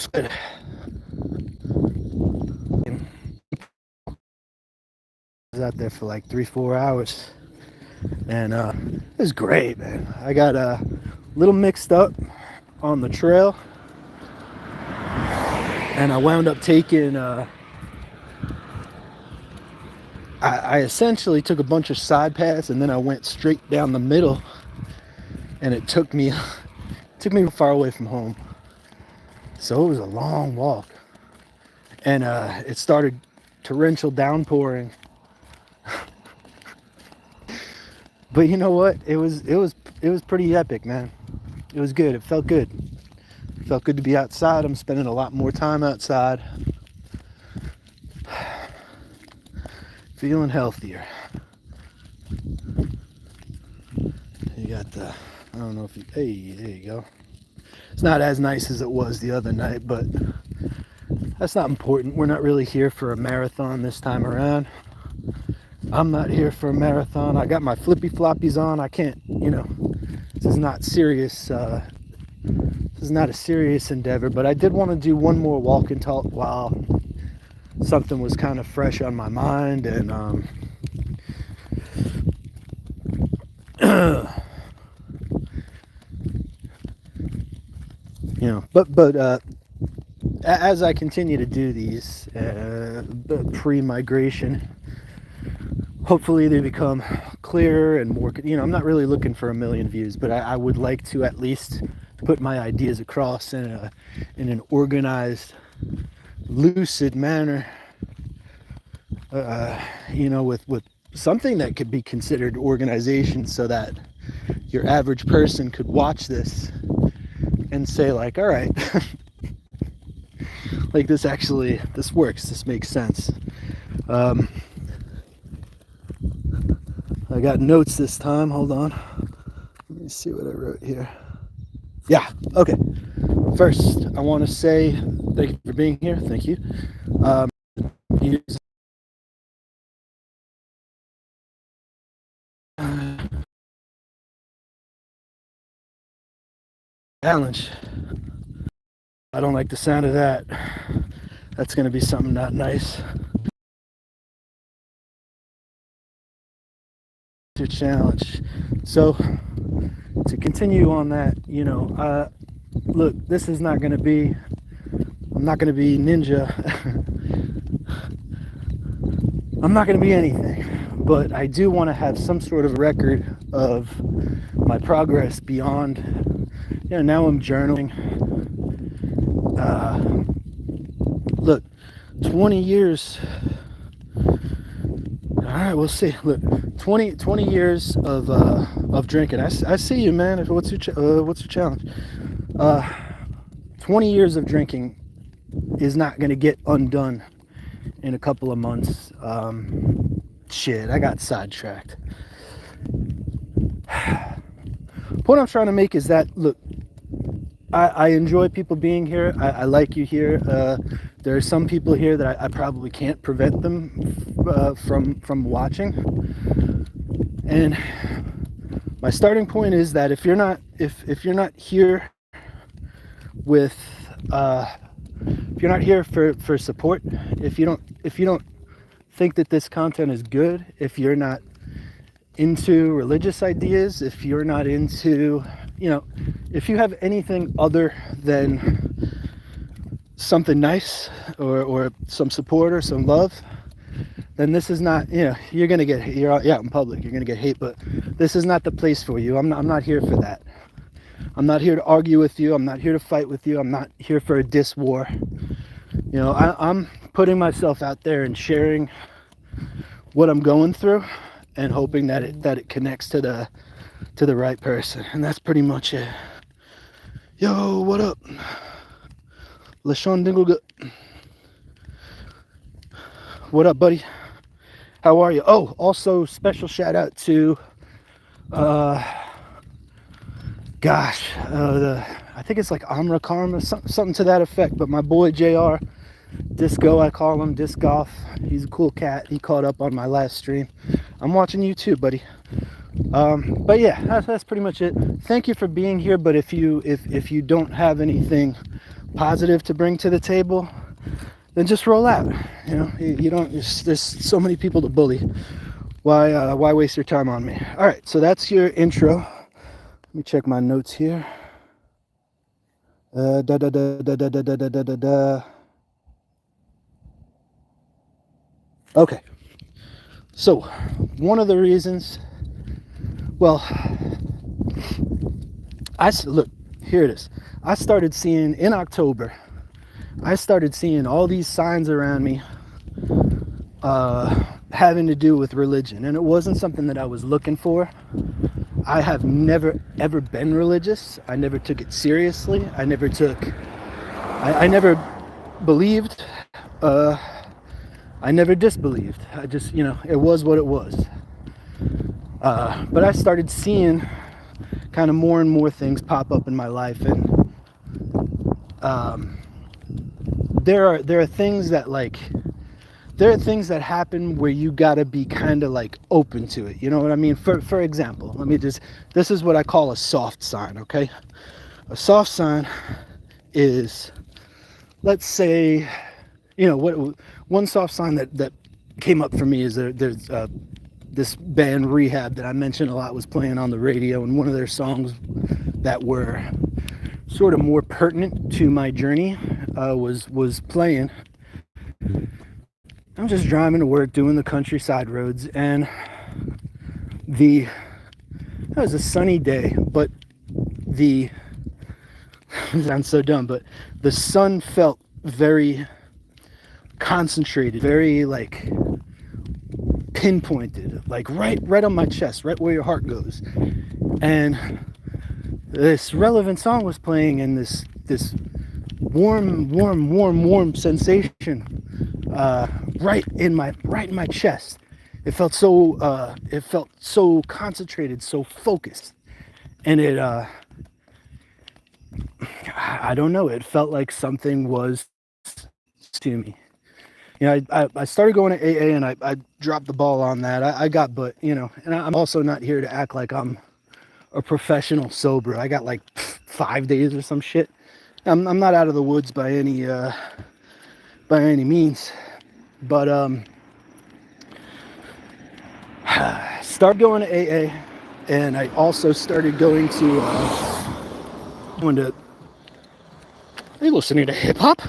good. I was out there for like 3-4 hours, and it was great, man. I got a little mixed up on the trail, and I wound up taking. I essentially took a bunch of side paths, and then I went straight down the middle, and it took me far away from home. So it was a long walk, and it started torrential downpouring. But you know what? It was pretty epic, man. It was good. It felt good. It felt good to be outside. I'm spending a lot more time outside. Feeling healthier. You got the, I don't know if you, hey, there you go. It's not as nice as it was the other night, but that's not important. We're not really here for a marathon this time around. I'm not here for a marathon. I got my flippy floppies on. I can't, this is not serious. This is not a serious endeavor, but I did want to do one more walk and talk while something was kind of fresh on my mind. And but as I continue to do these pre-migration, hopefully they become clearer and more, I'm not really looking for 1 million views, but I would like to at least put my ideas across in an organized, lucid manner, with something that could be considered organization, so that your average person could watch this and say like, all right, like this works, this makes sense. I got notes this time. Hold on. Let me see what I wrote here. Yeah, okay. First, I want to say thank you for being here. Thank you. Challenge. I don't like the sound of that. That's going to be something not nice. Your challenge. So to continue on that, look, this is not going to be, I'm not going to be ninja. I'm not going to be anything, but I do want to have some sort of record of my progress beyond, now I'm journaling. Look, 20 years. All right, we'll see. Look, 20 years of drinking. I see you, man. What's your challenge? 20 years of drinking is not going to get undone in a couple of months. Shit, I got sidetracked. Point I'm trying to make is that, look, I enjoy people being here. I like you here. There are some people here that I probably can't prevent them from watching. And my starting point is that if you're not here with if you're not here for support, if you don't think that this content is good, if you're not into religious ideas, if you're not into, if you have anything other than something nice or some support or some love, then this is not, you're gonna get, you're out in public, you're gonna get hate, but this is not the place for you. I'm not here for that. I'm not here to argue with you. I'm not here to fight with you. I'm not here for a diss war. I'm putting myself out there and sharing what I'm going through, and hoping that it connects to the right person. And that's pretty much it. Yo, what up? LaShawn Dinglegut. What up, buddy? How are you? Oh, also special shout out to I think it's like Amra Karma, something to that effect, but my boy JR Disco, I call him Disc Golf. He's a cool cat. He caught up on my last stream. I'm watching you too, buddy. But yeah, that's pretty much it. Thank you for being here. But if you don't have anything positive to bring to the table, then just roll out. You don't. There's so many people to bully. Why waste your time on me? All right, so that's your intro. Let me check my notes here. Da da da da da da da da da da. Okay. So, one of the reasons, well, look, here it is. I started seeing in October, all these signs around me having to do with religion. And it wasn't something that I was looking for. I have never, ever been religious. I never took it seriously. I never believed. I never disbelieved. I just, it was what it was. But I started seeing kind of more and more things pop up in my life, and there are things that happen where you gotta be kind of like open to it. You know what I mean? For example, this is what I call a soft sign. Okay, a soft sign is, let's say, one soft sign that came up for me is there's this band Rehab that I mentioned a lot was playing on the radio, and one of their songs that were sort of more pertinent to my journey was playing. I'm just driving to work, doing the countryside roads, and it was a sunny day, but it sounds so dumb, but the sun felt very concentrated, very like pinpointed, like right on my chest, right where your heart goes. And this relevant song was playing, and this warm sensation right in my chest. It felt so concentrated, so focused, and I don't know, it felt like something was to me. I started going to AA, and I dropped the ball on that. I got, but and I'm also not here to act like I'm a professional sober. I got like 5 days or some shit. I'm not out of the woods by any means, but started going to AA, and I also started going to are you listening to hip hop?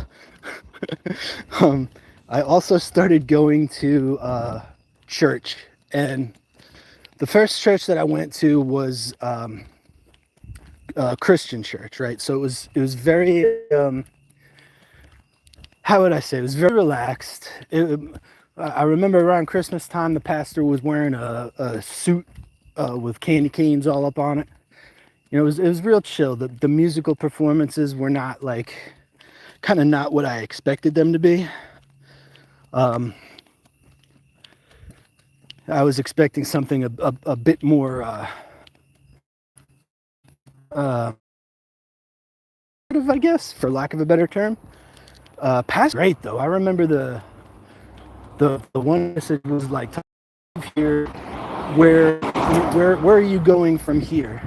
I also started going to church, and the first church that I went to was Christian church, right? So it was very how would I say? It was very relaxed. I remember around Christmas time, the pastor was wearing a suit with candy canes all up on it. It was real chill. The musical performances were not kind of not what I expected them to be. I was expecting something a bit more I guess, for lack of a better term. Past great though. I remember the one message was like, here, where are you going from here?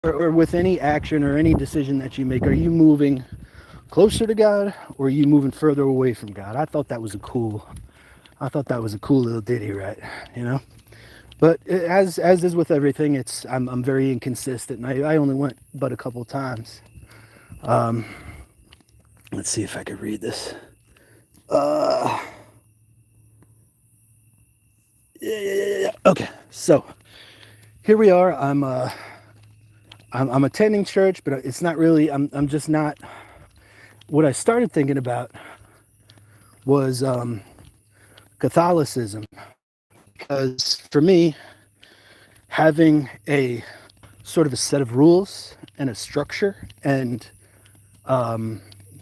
Or with any action or any decision that you make, are you moving closer to God, or are you moving further away from God? I thought that was a cool little ditty, right? But as is with everything, I'm very inconsistent, and I only went but a couple times. Let's see if I could read this. Yeah. Okay, so here we are. I'm attending church, but it's not really. I'm just not. What I started thinking about was Catholicism, because for me, having a sort of a set of rules and a structure and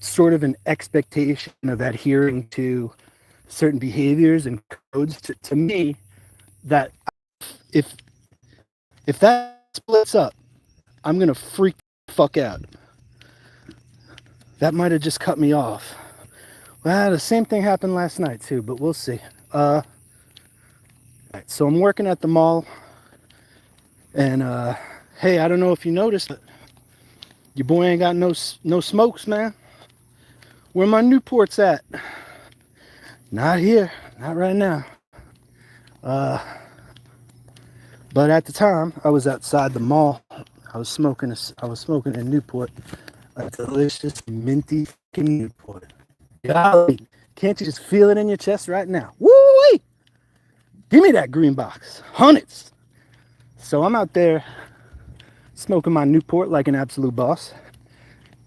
sort of an expectation of adhering to certain behaviors and codes, to me, that if that splits up, I'm gonna freak the fuck out. That might have just cut me off. Well, the same thing happened last night too, but we'll see. Right, so I'm working at the mall, and hey, I don't know if you noticed, but your boy ain't got no smokes, man. Where my Newport's at? Not here, not right now. But at the time, I was outside the mall. I was smoking a Newport, a delicious minty fucking Newport. Golly, can't you just feel it in your chest right now? Woo-wee! Give me that green box, hundreds. So I'm out there smoking my Newport like an absolute boss,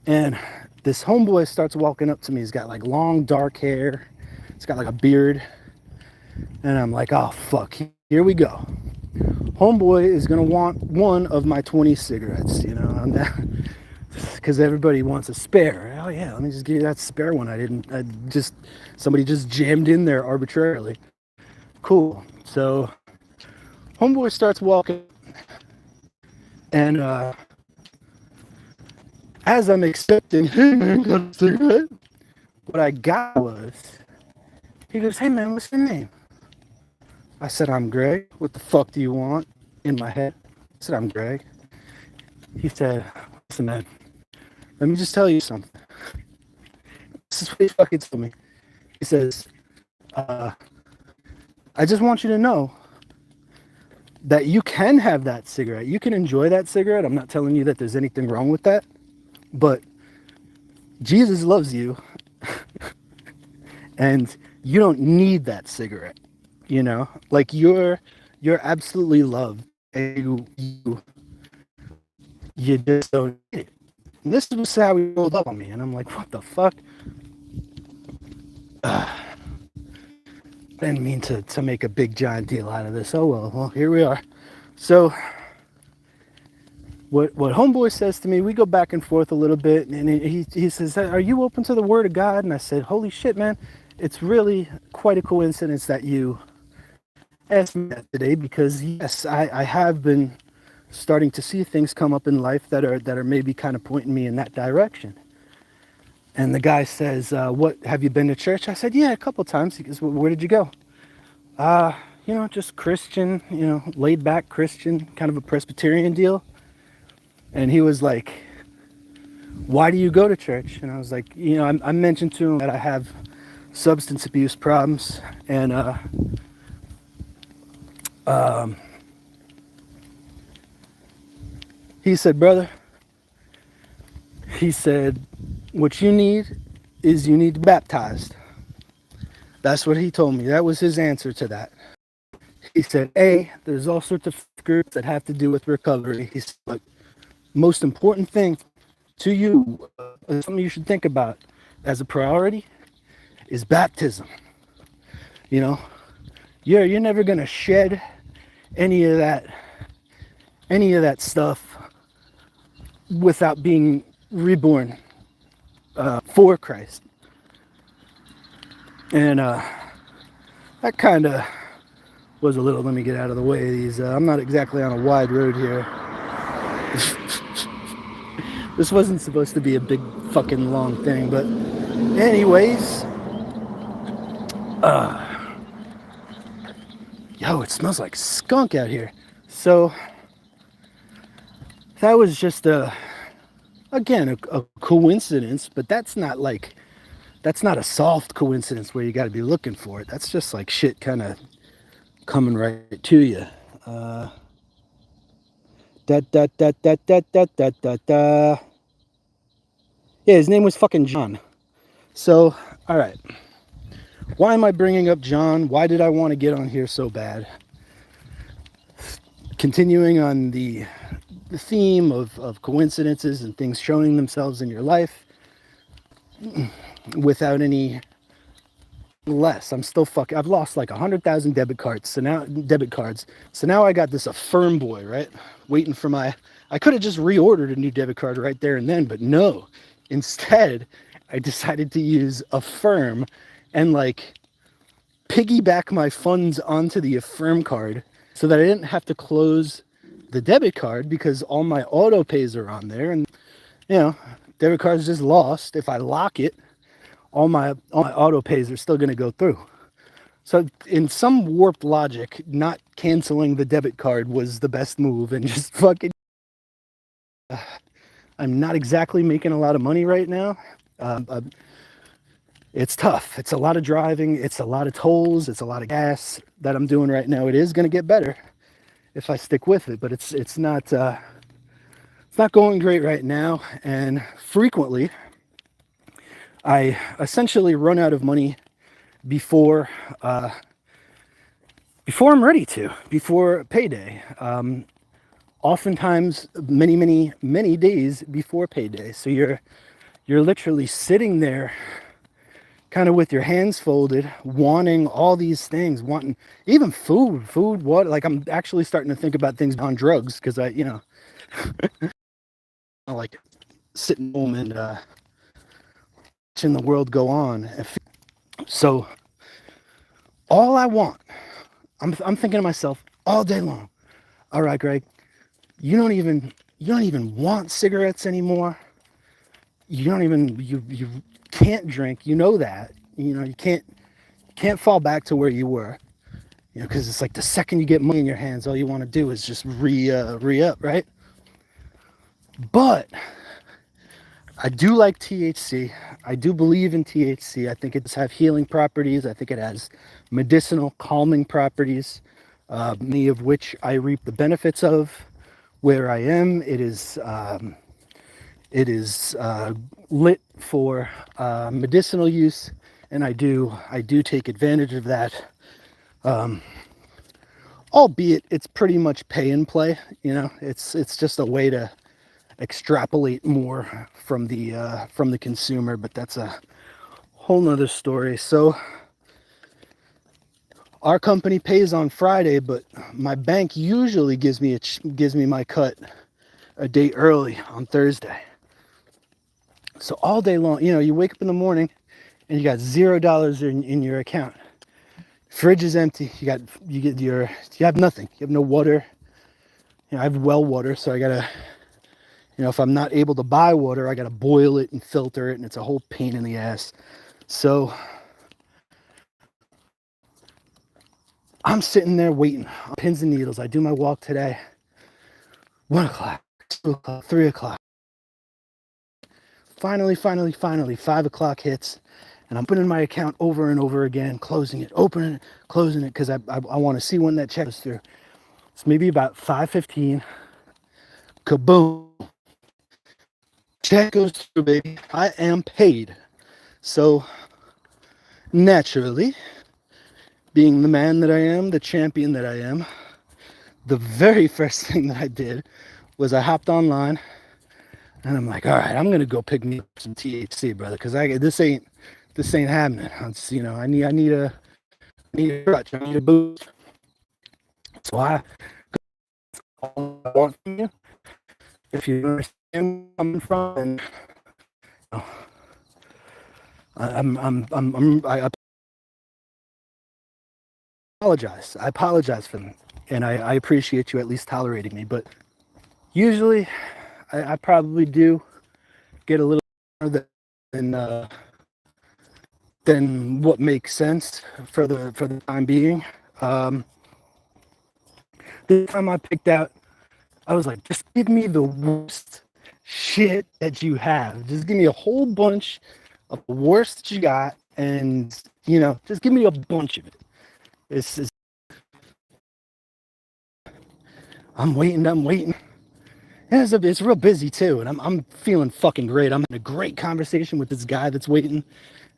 and this homeboy starts walking up to me. He's got like long dark hair. He's got like a beard, and I'm like, oh fuck, here we go. Homeboy is gonna want one of my 20 cigarettes, you know, because everybody wants a spare. Oh yeah, let me just give you that spare one. Somebody just jammed in there arbitrarily. Cool. So homeboy starts walking, and as I'm accepting, hey man, got a cigarette? What I got was, he goes, hey man, what's your name? I said, I'm Greg. What the fuck do you want? In my head. I said, I'm Greg. He said, listen man, let me just tell you something. This is what he fucking told me. He says, I just want you to know that you can have that cigarette. You can enjoy that cigarette. I'm not telling you that there's anything wrong with that. But Jesus loves you. And you don't need that cigarette. You know? Like you're absolutely loved. And you just don't need it. And this is how he rolled up on me. And I'm like, what the fuck? I didn't mean to make a big giant deal out of this. Oh well, here we are. So what homeboy says to me, we go back and forth a little bit, and he says, are you open to the word of God? And I said, holy shit, man, it's really quite a coincidence that you asked me that today, because yes, I have been starting to see things come up in life that are maybe kind of pointing me in that direction. And the guy says, what, have you been to church? I said, yeah, a couple times. He goes, well, where did you go? You know, just Christian, you know, laid back Christian, kind of a Presbyterian deal. And he was like, why do you go to church? And I was like, you know, I mentioned to him that I have substance abuse problems. And he said, brother, he said, what you need is you need to be baptized. That's what he told me. That was his answer to that. He said, there's all sorts of groups that have to do with recovery. He said, but most important thing to you, something you should think about as a priority, is baptism. You know, you're never gonna shed any of that stuff without being reborn for Christ. And that kind of was a little, let me get out of the way of these. I'm not exactly on a wide road here. This wasn't supposed to be a big fucking long thing, but anyways, yo, it smells like skunk out here. So that was just again a coincidence, but that's not a soft coincidence where you got to be looking for it. That's just like shit kind of coming right to you. Da da da da da da da da da. Yeah, his name was fucking John. So, all right. Why am I bringing up John? Why did I want to get on here so bad? Continuing on the theme of coincidences and things showing themselves in your life without any less. I'm still fucking. I've lost like 100,000 debit cards. So now I got this Affirm boy, right? Waiting for my. I could have just reordered a new debit card right there and then, but no. Instead, I decided to use Affirm and like piggyback my funds onto the Affirm card so that I didn't have to close the debit card because all my auto pays are on there, and you know, debit card's just lost. If I lock it, all my auto pays are still going to go through. So in some warped logic, not canceling the debit card was the best move, and just fucking. I'm not exactly making a lot of money right now. it's tough. It's a lot of driving. It's a lot of tolls. It's a lot of gas that I'm doing right now. It is going to get better if I stick with it, but it's not going great right now. And frequently, I essentially run out of money before before I'm ready to, before payday. Oftentimes, many days before payday. So you're literally sitting there kind of with your hands folded, wanting all these things, wanting even food, water. Like, I'm actually starting to think about things on drugs because I like sitting home and watching the world go on. So all I want, I'm thinking to myself all day long, all right, Greg, you don't even want cigarettes anymore. You can't drink. You know that. You can't fall back to where you were. Because it's like the second you get money in your hands, all you want to do is just re-up, right? But I do like THC. I do believe in THC. I think it does have healing properties. I think it has medicinal, calming properties, many of which I reap the benefits of. Where I am, it is lit for medicinal use, and I do take advantage of that. Albeit it's pretty much pay and play. It's just a way to extrapolate more from the consumer, but that's a whole nother story. So our company pays on Friday, but my bank usually gives me my cut a day early on Thursday. So all day long, you wake up in the morning and you got $0 in your account. Fridge is empty. You have nothing. You have no water. I have well water, so I gotta, if I'm not able to buy water, I gotta boil it and filter it, and it's a whole pain in the ass. So I'm sitting there waiting on pins and needles. I do my walk today. 1 o'clock, 2 o'clock, 3 o'clock. Finally, 5 o'clock hits, and I'm putting my account over and over again, closing it, opening it, closing it, because I want to see when that check goes through. It's maybe about 5:15. Kaboom. Check goes through, baby. I am paid. So, naturally, being the man that I am, the champion that I am, the very first thing that I did was I hopped online and I'm like, all right, I'm gonna go pick me up some THC, brother, because this ain't happening. I need a crutch, I need a boost. So all I want from you, if you understand where I'm coming from, and I apologize. I apologize for them, and I appreciate you at least tolerating me. But usually, I probably do get a little more than what makes sense for the time being. This time I picked out, I was like, just give me the worst shit that you have. Just give me a whole bunch of the worst that you got, and just give me a bunch of it. It's I'm waiting. Yeah, it's real busy too, and I'm feeling fucking great. I'm in a great conversation with this guy that's waiting.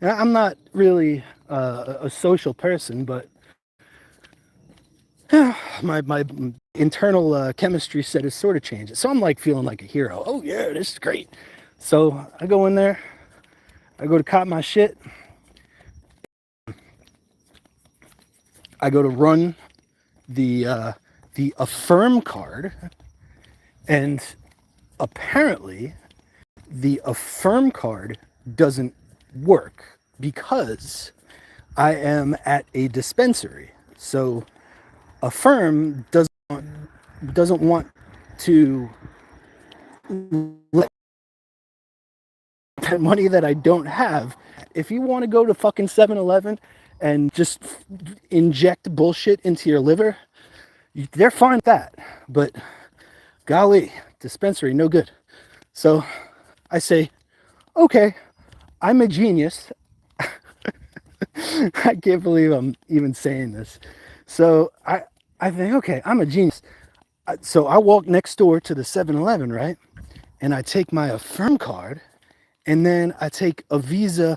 And I'm not really a social person, but my internal chemistry set is sort of changed. So I'm like feeling like a hero. Oh yeah, this is great. So I go in there, I go to cop my shit, I go to run the I.F.I card, and apparently the I.F.I card doesn't work because I am at a dispensary. So I.F.I doesn't want to let that money that I don't have. If you want to go to fucking 7-Eleven and just inject bullshit into your liver, they're fine with that. But golly, dispensary, no good. So I say, okay, I'm a genius. I can't believe I'm even saying this. So I think, okay, I'm a genius. So I walk next door to the 7-Eleven, right? And I take my Affirm card, and then I take a Visa,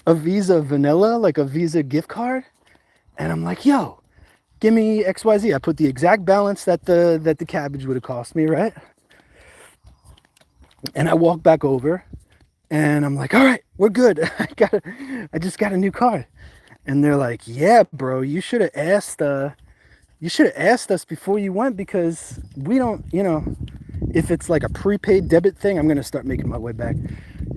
a Visa vanilla, like a Visa gift card, and I'm like, yo, give me XYZ. I put the exact balance that the cabbage would have cost me, right? And I walk back over, and I'm like, all right, we're good. I just got a new card. And they're like, yeah, bro, you should have asked us before you went, because we don't, if it's like a prepaid debit thing, I'm going to start making my way back.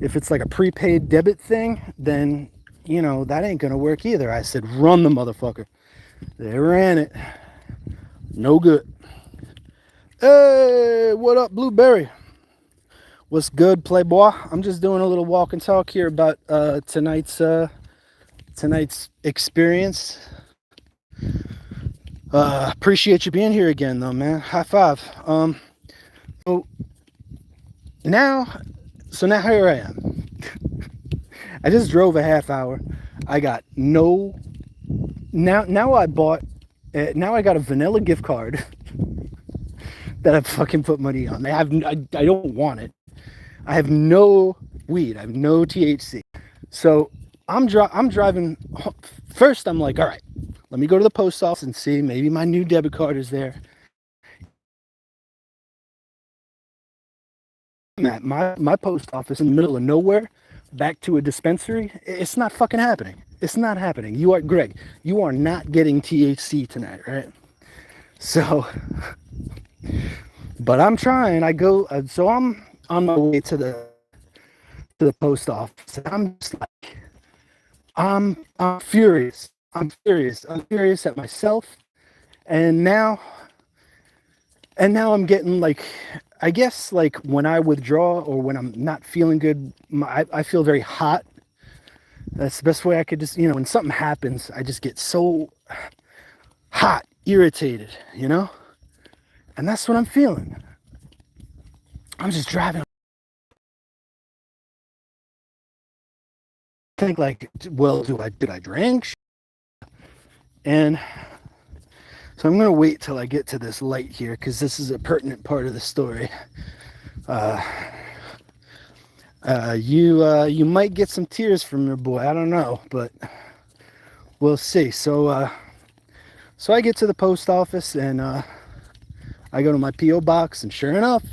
If it's like a prepaid debit thing, then, that ain't going to work either. I said, run the motherfucker. They ran it. No good. Hey, what up, Blueberry? What's good, Playboy? I'm just doing a little walk and talk here about tonight's experience. Appreciate you being here again, though, man. High five. So now, here I am. I just drove a half hour. I got no. Now I bought. Now I got a vanilla gift card that I fucking put money on. I don't want it. I have no weed. I have no THC. So I'm driving. First, I'm like, all right, let me go to the post office and see. Maybe my new debit card is there. I'm at my post office in the middle of nowhere, back to a dispensary. It's not fucking happening. It's not happening. Greg, you are not getting THC tonight, right? So, but I'm trying. So I'm on my way to the post office. I'm just like, I'm furious. I'm furious. I'm furious at myself. And now I'm getting like, I guess like when I withdraw or when I'm not feeling good, I feel very hot. That's the best way I could just, when something happens, I just get so hot, irritated, And that's what I'm feeling. I'm just driving. Think like, well, did I drink? And so I'm going to wait till I get to this light here, because this is a pertinent part of the story. You might get some tears from your boy. I don't know, but we'll see. So I get to the post office, and I go to my P.O. box, and sure enough,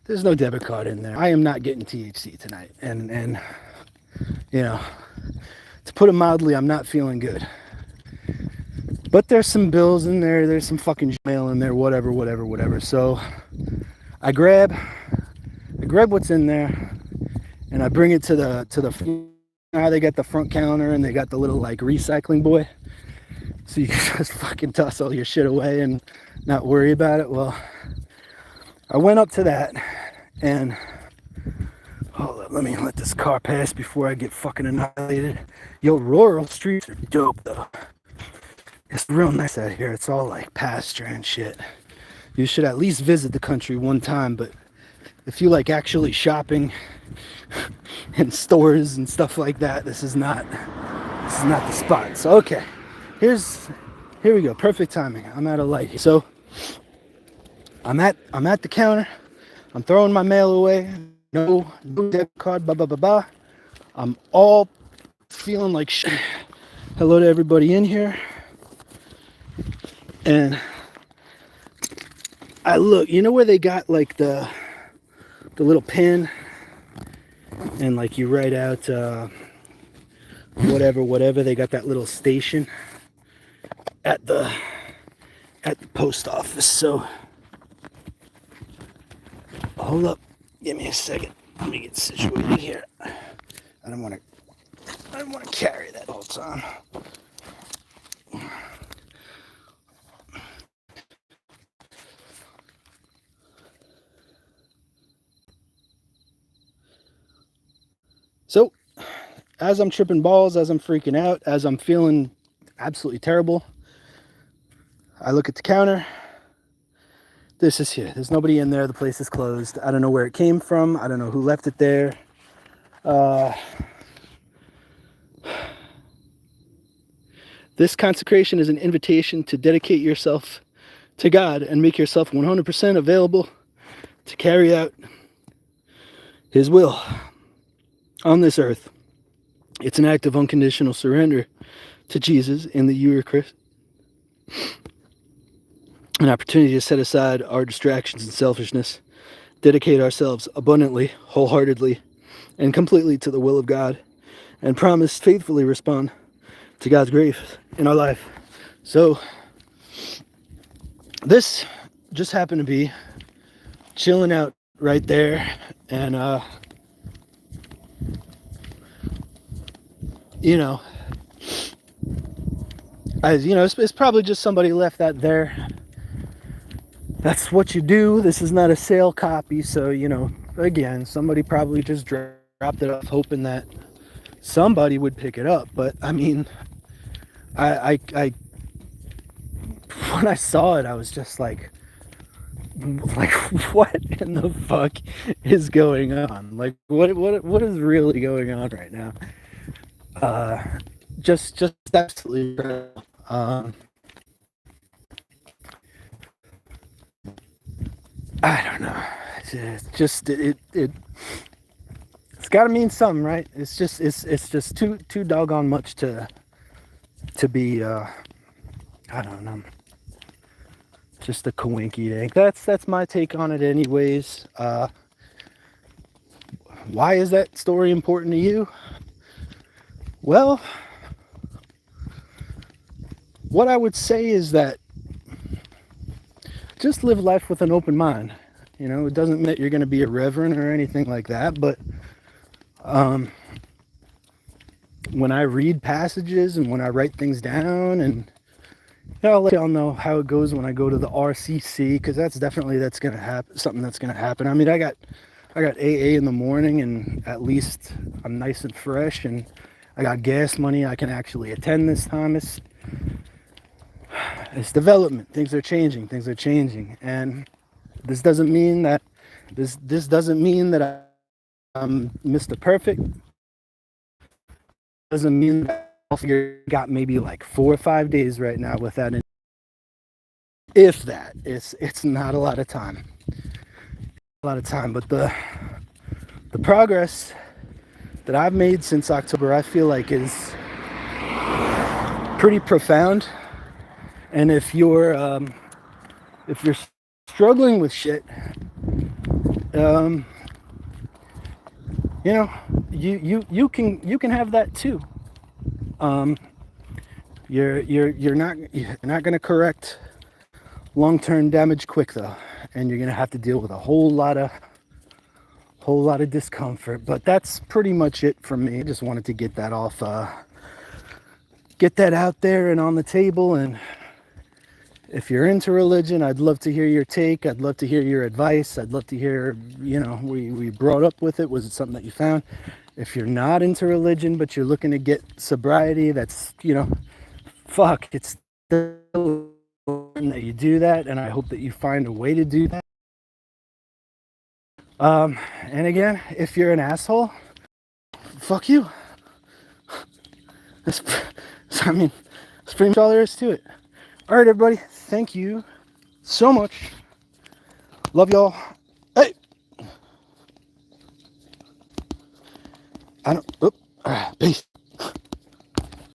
there's no debit card in there. I am not getting THC tonight. And to put it mildly, I'm not feeling good. But there's some bills in there. There's some fucking mail in there, whatever. So I grab what's in there, and I bring it to the now they got the front counter, and they got the little like recycling boy, so you can just fucking toss all your shit away and not worry about it. Well, I went up to that, and hold up, let me let this car pass before I get fucking annihilated. Yo, rural streets are dope though. It's real nice out here. It's all like pasture and shit. You should at least visit the country one time, but if you like actually shopping in stores and stuff like that, this is not the spot. So okay, here we go. Perfect timing. I'm at a light. So I'm at the counter. I'm throwing my mail away. No debit card. Blah blah blah blah. I'm all feeling like shit. Hello to everybody in here. And I look, where they got like the little pin, and like you write out whatever. They got that little station at the post office. So hold up, give me a second. Let me get situated here. I don't want to carry that whole time. So, as I'm tripping balls, as I'm freaking out, as I'm feeling absolutely terrible, I look at the counter. This is here. There's nobody in there. The place is closed. I don't know where it came from. I don't know who left it there. This consecration is an invitation to dedicate yourself to God and make yourself 100% available to carry out His will on this earth. It's an act of unconditional surrender to Jesus in the Eucharist, an opportunity to set aside our distractions and selfishness, dedicate ourselves abundantly, wholeheartedly, and completely to the will of God, and promise faithfully respond to God's grace in our life. So this just happened to be chilling out right there, and you know, it's probably just somebody left that there. That's what you do. This is not a sale copy, so again, somebody probably just dropped it off hoping that somebody would pick it up. But I mean, I when I saw it, I was just like, what in the fuck is going on? Like, what is really going on right now? Just absolutely incredible. I don't know. It's got to mean something, right? It's just too doggone much to be I don't know. Just a coinky dink. That's my take on it, anyways. Why is that story important to you? Well, what I would say is that just live life with an open mind. It doesn't mean that you're going to be irreverent or anything like that, but when I read passages and when I write things down, and I'll let y'all know how it goes when I go to the RCC, because that's going to happen. Something that's going to happen. I mean, I got AA in the morning, and at least I'm nice and fresh, and I got gas money. I can actually attend this time. It's development. Things are changing, and this doesn't mean that I'm Mr. Perfect. Doesn't mean that you got maybe like 4 or 5 days right now with that. If that, it's not a lot of time. But the progress that I've made since October, I feel like, is pretty profound. And if you're struggling with shit, you can have that too. You're not gonna correct long-term damage quick though, and you're gonna have to deal with a whole lot of discomfort. But that's pretty much it from me. I just wanted to get that off, get that out there and on the table. And if you're into religion, I'd love to hear your take. I'd love to hear your advice. I'd love to hear, we brought up with it. Was it something that you found? If you're not into religion, but you're looking to get sobriety, that's, fuck, it's still important that you do that. And I hope that you find a way to do that. And again, if you're an asshole, fuck you. That's pretty much all there is to it. All right, everybody. Thank you so much. Love y'all. Hey. Peace.